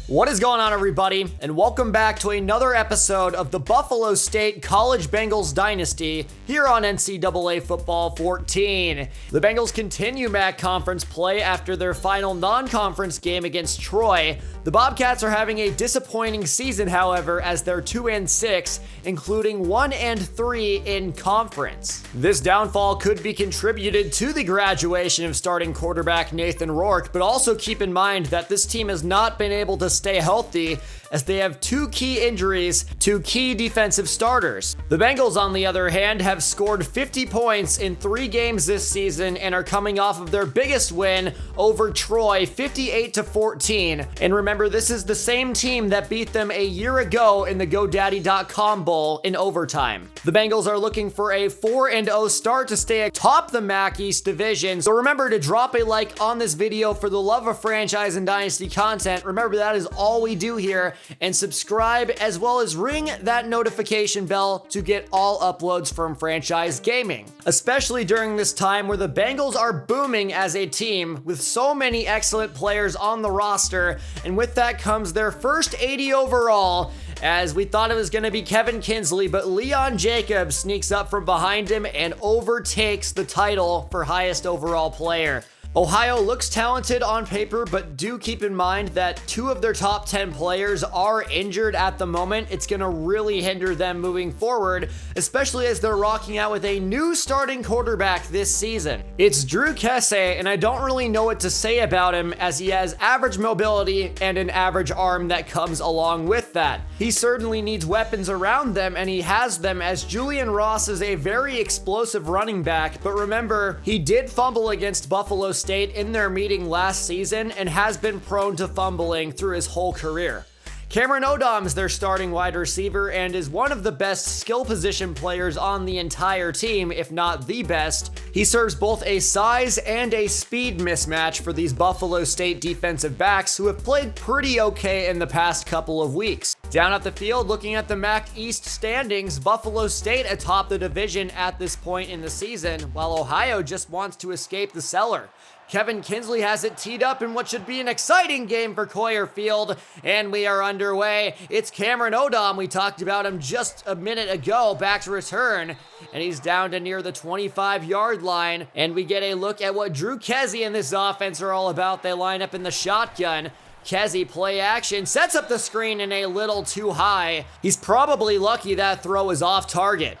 What is going on, everybody, and welcome back to another episode of the Buffalo State College Bengals Dynasty here on NCAA Football 14. The Bengals continue MAC conference play after their final non-conference game against Troy. The Bobcats are having a disappointing season, however, as they're 2-6, including 1-3 in conference. This downfall could be contributed to the graduation of starting quarterback Nathan Rourke, but also keep in mind that this team has not been able to stay healthy as they have two key injuries to key defensive starters. The Bengals, on the other hand, have scored 50 points in 3 games this season and are coming off of their biggest win over Troy, 58-14. And remember, this is the same team that beat them a year ago in the GoDaddy.com Bowl in overtime. The Bengals are looking for a 4-0 start to stay atop the MAC East division. So remember to drop a like on this video for the love of franchise and dynasty content. Remember, that is all we do here. And subscribe, as well as ring that notification bell to get all uploads from Franchise Gaming. Especially during this time where the Bengals are booming as a team with so many excellent players on the roster, and with that comes their first 80 overall, as we thought it was going to be Kevin Kinsley, but Leon Jacobs sneaks up from behind him and overtakes the title for highest overall player. Ohio looks talented on paper, but do keep in mind that 2 of their top 10 players are injured at the moment. It's going to really hinder them moving forward, especially as they're rocking out with a new starting quarterback this season. It's Drew Kesse, and I don't really know what to say about him, as he has average mobility and an average arm that comes along with that. He certainly needs weapons around them, and he has them, as Julian Ross is a very explosive running back. But remember, he did fumble against Buffalo State in their meeting last season and has been prone to fumbling through his whole career. Cameron Odom's their starting wide receiver and is one of the best skill position players on the entire team, if not the best. He serves both a size and a speed mismatch for these Buffalo State defensive backs who have played pretty okay in the past couple of weeks. Down at the field, looking at the MAC East standings, Buffalo State atop the division at this point in the season, while Ohio just wants to escape the cellar. Kevin Kinsley has it teed up in what should be an exciting game for Coyer Field, and we are underway. It's Cameron Odom. We talked about him just a minute ago, back to return, and he's down to near the 25-yard line, and we get a look at what Drew Kesse and this offense are all about. They line up in the shotgun. Kesse play action, sets up the screen and a little too high. He's probably lucky that throw is off target.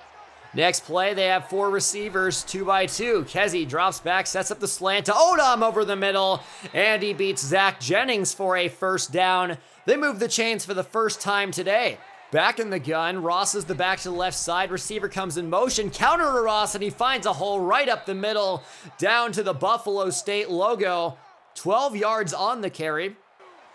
Next play, they have 4 receivers, 2x2. Kesse drops back, sets up the slant to Odom over the middle, and he beats Zach Jennings for a first down. They move the chains for the first time today. Back in the gun, Ross is the back to the left side. Receiver comes in motion, counter to Ross, and he finds a hole right up the middle, down to the Buffalo State logo. 12 yards on the carry.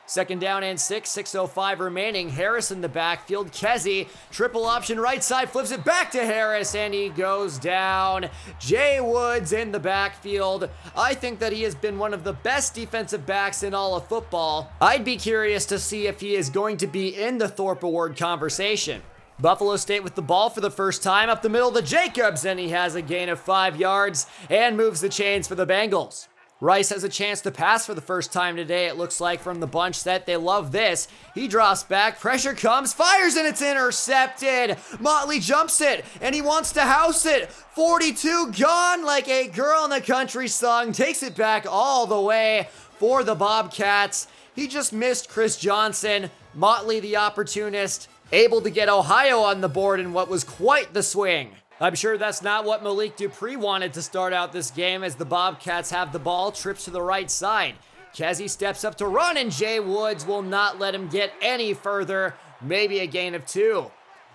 Second down and 6:05 remaining. Harris in the backfield. Kesse, triple option right side, flips it back to Harris, and he goes down. Jay Woods in the backfield. I think that he has been one of the best defensive backs in all of football. I'd be curious to see if he is going to be in the Thorpe Award conversation. Buffalo State with the ball for the first time up the middle to Jacobs, and he has a gain of 5 yards and moves the chains for the Bengals. Rice has a chance to pass for the first time today, it looks like, from the bunch set. They love this. He drops back, pressure comes, fires, and it's intercepted. Motley jumps it, and he wants to house it. 42 gone like a girl in the country song. Takes it back all the way for the Bobcats. He just missed Chris Johnson. Motley, the opportunist, able to get Ohio on the board in what was quite the swing. I'm sure that's not what Malik Dupree wanted to start out this game, as the Bobcats have the ball, trips to the right side. Kesse steps up to run, and Jay Woods will not let him get any further. Maybe a gain of 2.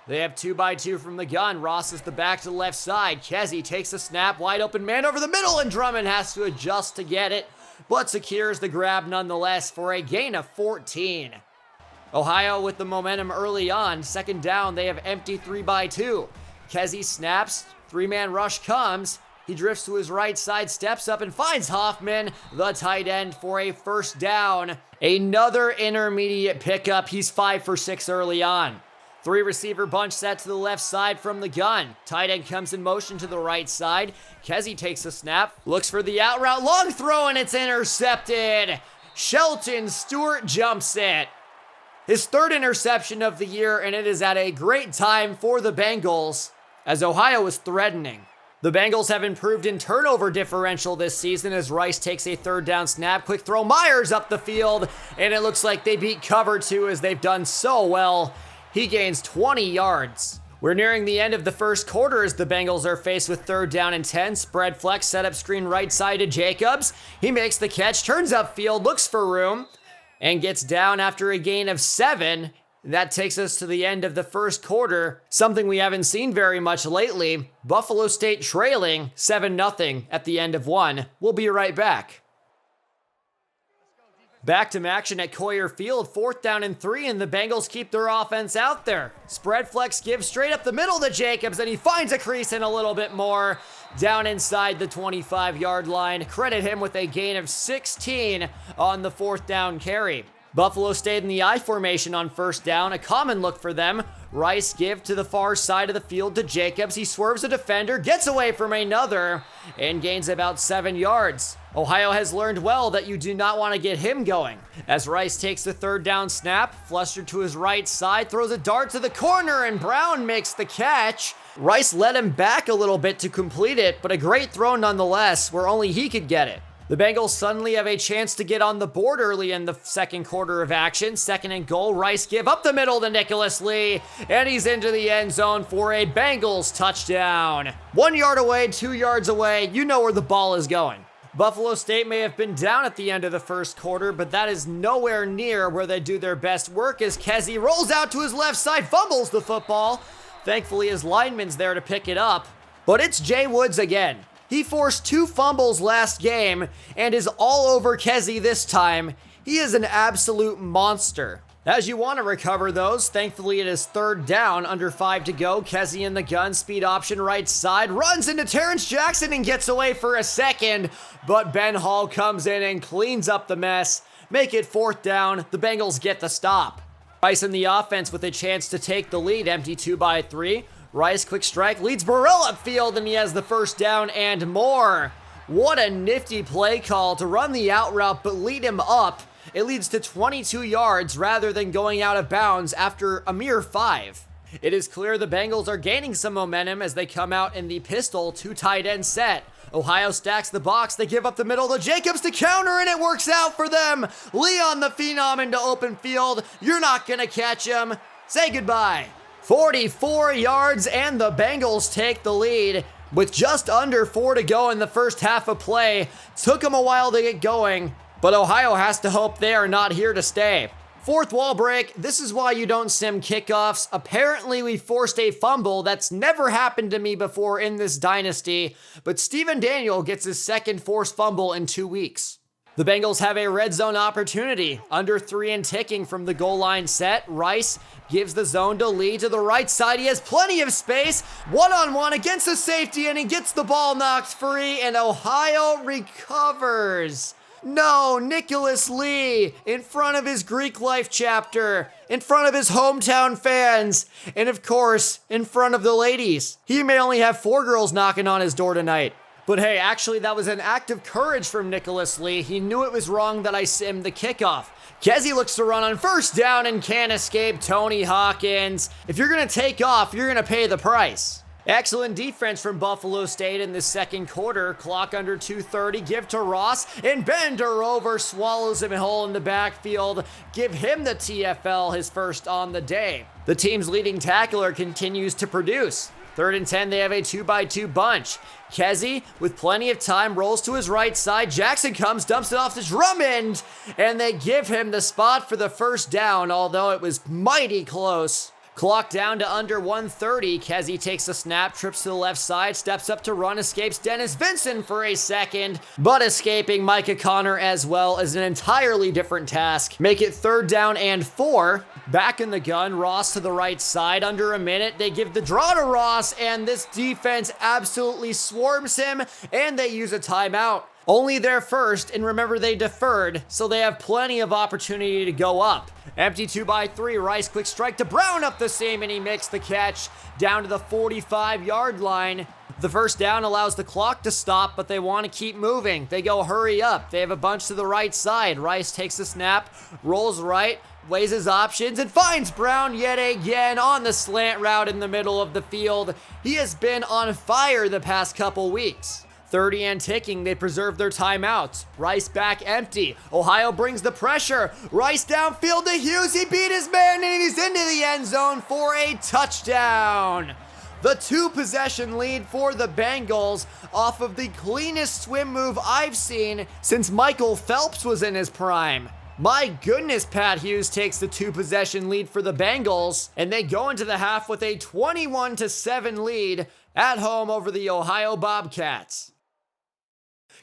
They have 2x2 from the gun. Ross is the back to the left side. Kesse takes a snap, wide open man over the middle, and Drummond has to adjust to get it, but secures the grab nonetheless for a gain of 14. Ohio with the momentum early on. Second down, they have empty 3x2. Kesse snaps, 3-man rush comes. He drifts to his right side, steps up, and finds Hoffman, the tight end, for a first down. Another intermediate pickup. He's 5 for 6 early on. 3 receiver bunch set to the left side from the gun. Tight end comes in motion to the right side. Kesse takes a snap, looks for the out route, long throw, and it's intercepted. Shelton Stewart jumps it. His third interception of the year, and it is at a great time for the Bengals as Ohio is threatening. The Bengals have improved in turnover differential this season as Rice takes a third down snap, quick throw, Myers up the field, and it looks like they beat cover 2 as they've done so well. He gains 20 yards. We're nearing the end of the first quarter as the Bengals are faced with third down and 10. Spread flex, setup screen right side to Jacobs. He makes the catch, turns upfield, looks for room, and gets down after a gain of 7. That takes us to the end of the first quarter, something we haven't seen very much lately. Buffalo State trailing 7-0 at the end of 1. We'll be right back. Back to action at Coyer Field, 4th down and 3, and the Bengals keep their offense out there. Spread flex gives straight up the middle to Jacobs, and he finds a crease and a little bit more down inside the 25-yard line. Credit him with a gain of 16 on the 4th down carry. Buffalo stayed in the I formation on first down, a common look for them. Rice give to the far side of the field to Jacobs. He swerves a defender, gets away from another, and gains about 7 yards. Ohio has learned well that you do not want to get him going. As Rice takes the third down snap, flustered to his right side, throws a dart to the corner, and Brown makes the catch. Rice led him back a little bit to complete it, but a great throw nonetheless, where only he could get it. The Bengals suddenly have a chance to get on the board early in the second quarter of action. 2nd and goal, Rice give up the middle to Nicholas Lee, and he's into the end zone for a Bengals touchdown. 1 yard away, 2 yards away, you know where the ball is going. Buffalo State may have been down at the end of the first quarter, but that is nowhere near where they do their best work as Kessie rolls out to his left side, fumbles the football. Thankfully, his lineman's there to pick it up, but it's Jay Woods again. He forced 2 fumbles last game and is all over Kessie this time. He is an absolute monster. As you want to recover those, thankfully it is third down, under 5 to go. Kessie in the gun, speed option right side, runs into Terrence Jackson and gets away for a second, but Ben Hall comes in and cleans up the mess. Make it 4th down, the Bengals get the stop. Rice in the offense with a chance to take the lead, empty 2 by 3. Rice, quick strike, leads Burrell upfield, and he has the first down and more. What a nifty play call to run the out route, but lead him up. It leads to 22 yards rather than going out of bounds after a mere 5. It is clear the Bengals are gaining some momentum as they come out in the pistol 2 tight end set. Ohio stacks the box, they give up the middle to Jacobs to counter, and it works out for them. Leon the Phenom into open field. You're not gonna catch him. Say goodbye. 44 yards, and the Bengals take the lead with just under 4 to go in the first half of play. Took them a while to get going, but Ohio has to hope they are not here to stay. 4th wall break, this is why you don't sim kickoffs. Apparently we forced a fumble. That's never happened to me before in this dynasty, but Steven Daniel gets his 2nd forced fumble in 2 weeks. The Bengals have a red zone opportunity. Under 3 and ticking from the goal line set. Rice gives the zone to Lee to the right side. He has plenty of space. One-on-one against the safety, and he gets the ball knocked free, and Ohio recovers. No, Nicholas Lee in front of his Greek life chapter, in front of his hometown fans, and of course, in front of the ladies. He may only have 4 girls knocking on his door tonight. But hey, actually that was an act of courage from Nicholas Lee. He knew it was wrong that I simmed the kickoff. Kessie looks to run on first down and can't escape Tony Hawkins. If you're gonna take off, you're gonna pay the price. Excellent defense from Buffalo State in the second quarter. Clock under 2:30, give to Ross, and Bender over swallows him whole in the backfield. Give him the TFL, his first on the day. The team's leading tackler continues to produce. 3rd and 10, they have a 2-by-2 bunch. Kessie, with plenty of time, rolls to his right side. Jackson comes, dumps it off to Drummond, and they give him the spot for the first down, although it was mighty close. Clock down to under 1:30. Kessie takes a snap, trips to the left side, steps up to run, escapes Dennis Vincent for a second, but escaping Micah Connor as well is an entirely different task. Make it 3rd down and 4. Back in the gun, Ross to the right side. Under a minute, they give the draw to Ross, and this defense absolutely swarms him, and they use a timeout. Only their first, and remember they deferred, so they have plenty of opportunity to go up. Empty 2-by-3, Rice quick strike to Brown up the seam, and he makes the catch down to the 45-yard line. The first down allows the clock to stop, but they want to keep moving. They go hurry up. They have a bunch to the right side. Rice takes the snap, rolls right, weighs his options, and finds Brown yet again on the slant route in the middle of the field. He has been on fire the past couple weeks. 30 and ticking, they preserve their timeouts. Rice back empty. Ohio brings the pressure. Rice downfield to Hughes. He beat his man and he's into the end zone for a touchdown. The 2-possession lead for the Bengals off of the cleanest swim move I've seen since Michael Phelps was in his prime. My goodness, Pat Hughes takes the 2-possession lead for the Bengals, and they go into the half with a 21-7 lead at home over the Ohio Bobcats.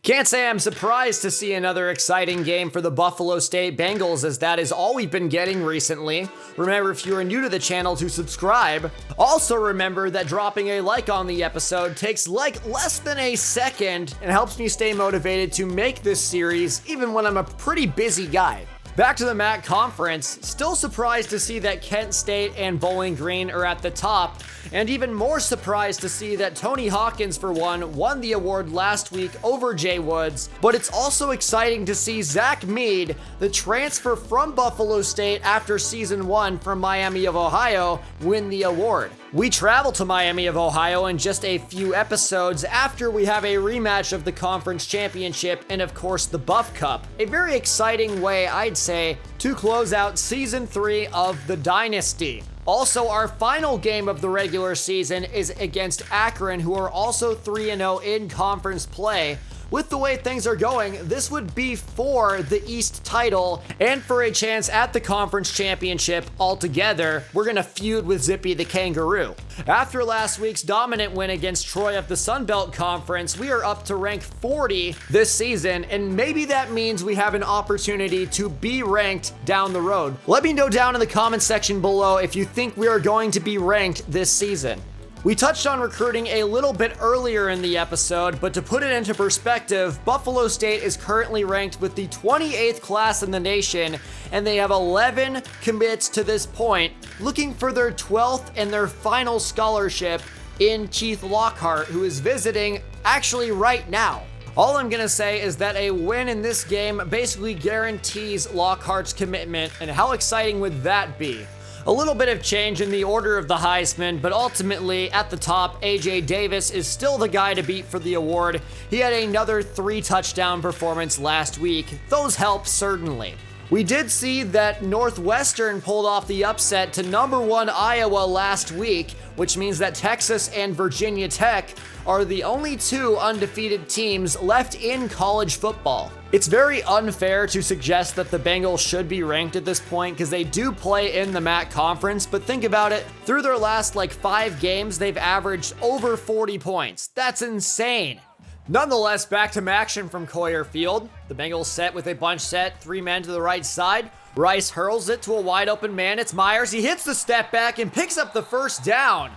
Can't say I'm surprised to see another exciting game for the Buffalo State Bengals, as that is all we've been getting recently. Remember, if you are new to the channel, to subscribe. Also remember that dropping a like on the episode takes like less than a second and helps me stay motivated to make this series even when I'm a pretty busy guy. Back to the MAC conference, still surprised to see that Kent State and Bowling Green are at the top, and even more surprised to see that Tony Hawkins, for one, won the award last week over Jay Woods, but it's also exciting to see Zach Mead, the transfer from Buffalo State after season 1 from Miami of Ohio, win the award. We travel to Miami of Ohio in just a few episodes after we have a rematch of the conference championship and of course the Buff Cup. A very exciting way, I'd say, to close out season 3 of the Dynasty. Also, our final game of the regular season is against Akron, who are also 3-0 in conference play. With the way things are going, this would be for the East title and for a chance at the conference championship altogether. We're gonna feud with Zippy the Kangaroo. After last week's dominant win against Troy of the Sun Belt Conference, we are up to rank 40 this season, and maybe that means we have an opportunity to be ranked down the road. Let me know down in the comment section below if you think we are going to be ranked this season. We touched on recruiting a little bit earlier in the episode, but to put it into perspective, Buffalo State is currently ranked with the 28th class in the nation, and they have 11 commits to this point, looking for their 12th and their final scholarship in Keith Lockhart, who is visiting actually right now. All I'm gonna say is that a win in this game basically guarantees Lockhart's commitment, and how exciting would that be? A little bit of change in the order of the Heisman, but ultimately at the top, AJ Davis is still the guy to beat for the award. He had another 3-touchdown performance last week. Those help certainly. We did see that Northwestern pulled off the upset to #1 Iowa last week, which means that Texas and Virginia Tech are the only 2 undefeated teams left in college football. It's very unfair to suggest that the Bengals should be ranked at this point because they do play in the MAC conference, but think about it, through their last 5 games, they've averaged over 40 points. That's insane. Nonetheless, back to action from Coyer Field. The Bengals set with a bunch set, 3 men to the right side. Rice hurls it to a wide open man. It's Myers. He hits the step back and picks up the first down.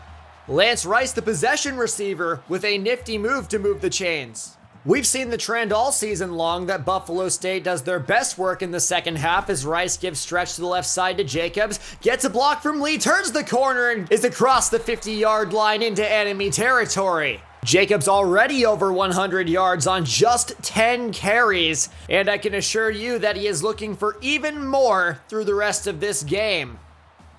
Lance Rice, the possession receiver, with a nifty move to move the chains. We've seen the trend all season long that Buffalo State does their best work in the second half as Rice gives stretch to the left side to Jacobs, gets a block from Lee, turns the corner, and is across the 50-yard line into enemy territory. Jacobs already over 100 yards on just 10 carries, and I can assure you that he is looking for even more through the rest of this game.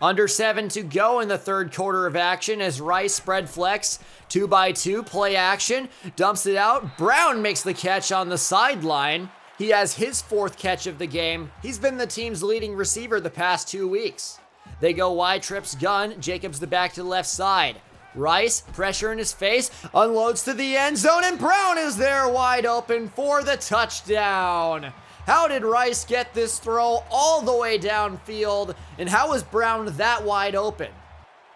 Under 7 to go in the third quarter of action as Rice spread flex, 2x2, play action, dumps it out. Brown makes the catch on the sideline. He has his 4th catch of the game. He's been the team's leading receiver the past 2 weeks. They go wide, trips gun, Jacobs the back to the left side. Rice, pressure in his face, unloads to the end zone, and Brown is there wide open for the touchdown. How did Rice get this throw all the way downfield, and how was Brown that wide open?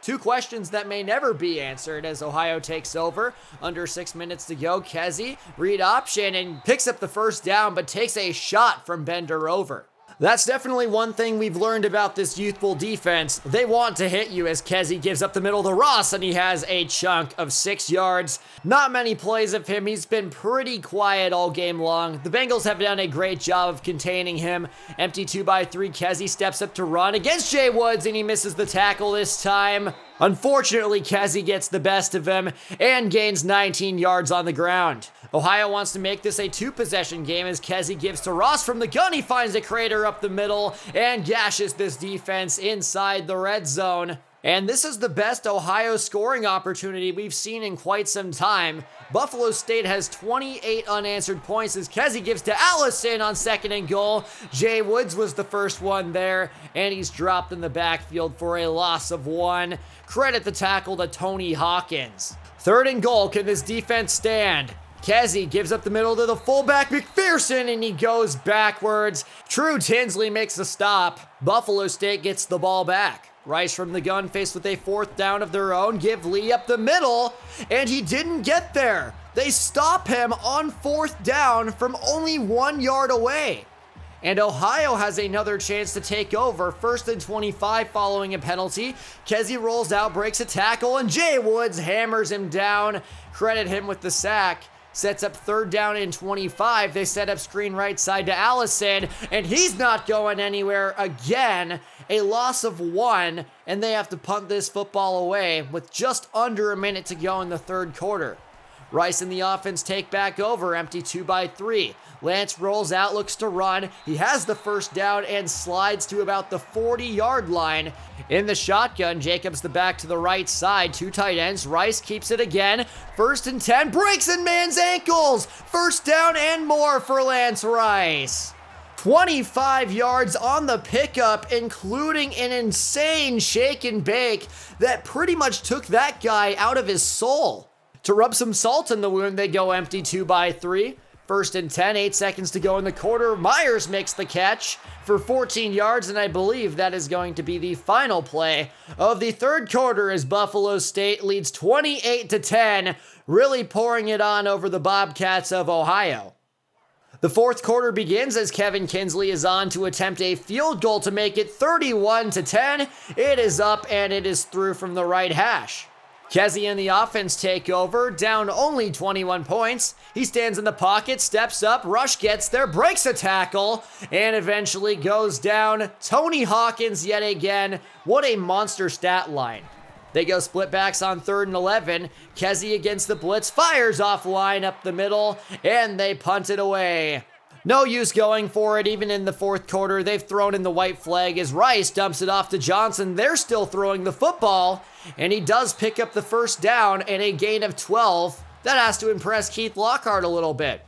2 questions that may never be answered as Ohio takes over. Under 6 minutes to go, Kessie, read option, and picks up the first down, but takes a shot from Bender over. That's definitely one thing we've learned about this youthful defense. They want to hit you as Kessie gives up the middle to Ross, and he has a chunk of 6 yards. Not many plays of him. He's been pretty quiet all game long. The Bengals have done a great job of containing him. Empty 2x3, Kessie steps up to run against Jay Woods, and he misses the tackle this time. Unfortunately, Kessie gets the best of him and gains 19 yards on the ground. Ohio wants to make this a 2-possession game as Kessie gives to Ross from the gun. He finds a crater up the middle and gashes this defense inside the red zone. And this is the best Ohio scoring opportunity we've seen in quite some time. Buffalo State has 28 unanswered points as Kessie gives to Allison on 2nd and goal. Jay Woods was the first one there, and he's dropped in the backfield for a loss of 1. Credit the tackle to Tony Hawkins. 3rd and goal, can this defense stand? Kessie gives up the middle to the fullback McPherson, and he goes backwards. True Tinsley makes the stop. Buffalo State gets the ball back. Rice from the gun faced with a 4th down of their own. Give Lee up the middle, and he didn't get there. They stop him on 4th down from only 1 yard away. And Ohio has another chance to take over. 1st and 25 following a penalty. Kessie rolls out, breaks a tackle, and Jay Woods hammers him down. Credit him with the sack. Sets up 3rd down and 25. They set up screen right side to Allison, and he's not going anywhere again. A loss of 1, and they have to punt this football away with just under a minute to go in the 3rd quarter. Rice and the offense take back over, empty 2-3. Lance rolls out, looks to run. He has the 1st down and slides to about the 40-yard line. In the shotgun, Jacobs the back to the right side, 2 tight ends. Rice keeps it again. 1st and 10, breaks in man's ankles. 1st down and more for Lance Rice. 25 yards on the pickup, including an insane shake and bake that pretty much took that guy out of his soul. To rub some salt in the wound, they go empty 2-3. 1st and 10, 8 seconds to go in the quarter. Myers makes the catch for 14 yards, and I believe that is going to be the final play of the 3rd quarter as Buffalo State leads 28-10, really pouring it on over the Bobcats of Ohio. The 4th quarter begins as Kevin Kinsley is on to attempt a field goal to make it 31-10. It is up and it is through from the right hash. Kessie and the offense take over, down only 21 points. He stands in the pocket, steps up, rush gets there, breaks a tackle, and eventually goes down. Tony Hawkins yet again. What a monster stat line. They go split backs on 3rd and 11. Kessie against the blitz, fires offline up the middle, and they punt it away. No use going for it even in the 4th quarter. They've thrown in the white flag as Rice dumps it off to Johnson. They're still throwing the football, and he does pick up the 1st down and a gain of 12. That has to impress Keith Lockhart a little bit.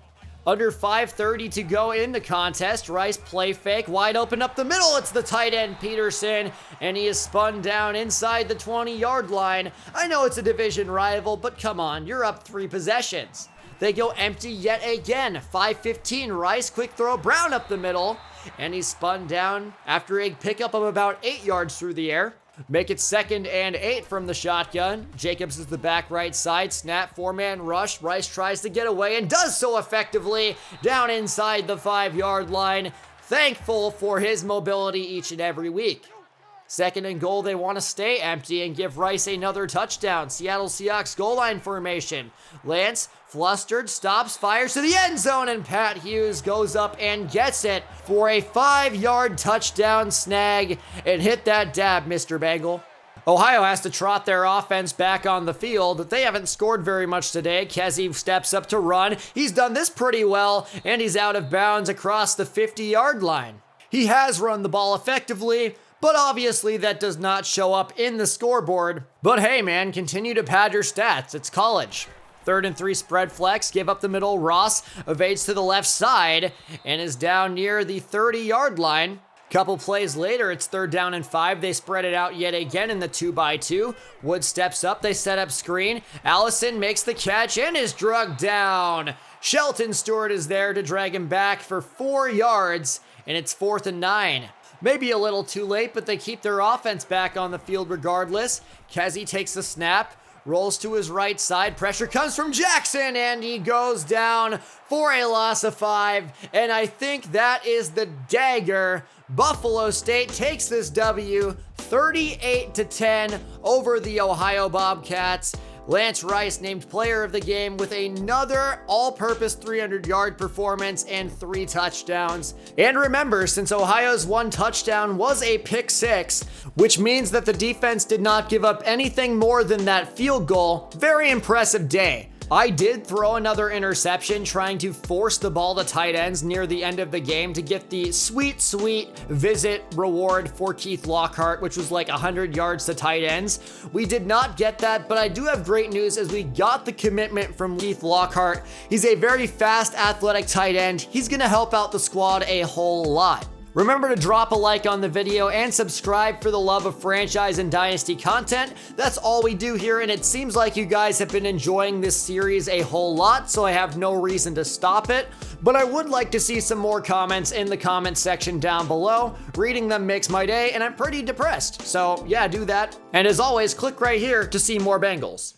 Under 5:30 to go in the contest. Rice play fake, wide open up the middle. It's the tight end Peterson, and he is spun down inside the 20-yard line. I know it's a division rival, but come on, you're up 3 possessions. They go empty yet again. 5:15, Rice, quick throw, Brown up the middle, and he's spun down after a pickup of about 8 yards through the air. Make it 2nd and 8 from the shotgun. Jacobs is the back right side. Snap, 4-man rush. Rice tries to get away and does so effectively down inside the 5-yard line. Thankful for his mobility each and every week. 2nd and goal, they want to stay empty and give Rice another touchdown. Seattle Seahawks goal line formation. Lance, flustered, stops, fires to the end zone, and Pat Hughes goes up and gets it for a 5-yard touchdown snag. And hit that dab, Mr. Bengal. Ohio has to trot their offense back on the field. They haven't scored very much today. Kessie steps up to run. He's done this pretty well, and he's out of bounds across the 50-yard line. He has run the ball effectively, but obviously that does not show up in the scoreboard. But hey man, continue to pad your stats. It's college. 3rd and 3 spread flex, give up the middle. Ross evades to the left side and is down near the 30-yard line. Couple plays later, it's 3rd down and 5. They spread it out yet again in the 2-2. Wood steps up, they set up screen. Allison makes the catch and is drugged down. Shelton Stewart is there to drag him back for 4 yards, and it's 4th and 9. Maybe a little too late, but they keep their offense back on the field regardless. Kessie takes the snap, rolls to his right side. Pressure comes from Jackson, and he goes down for a loss of 5. And I think that is the dagger. Buffalo State takes this W 38-10 over the Ohio Bobcats. Lance Rice named player of the game with another all-purpose 300-yard performance and 3 touchdowns. And remember, since Ohio's 1 touchdown was a pick 6, which means that the defense did not give up anything more than that field goal, very impressive day. I did throw another interception trying to force the ball to tight ends near the end of the game to get the sweet visit reward for Keith Lockhart, which was like 100 yards to tight ends. We did not get that, but I do have great news as we got the commitment from Keith Lockhart. He's a very fast, athletic tight end. He's going to help out the squad a whole lot. Remember to drop a like on the video and subscribe for the love of franchise and dynasty content. That's all we do here, and it seems like you guys have been enjoying this series a whole lot, so I have no reason to stop it. But I would like to see some more comments in the comment section down below. Reading them makes my day, and I'm pretty depressed. So yeah, do that. And as always, click right here to see more Bengals.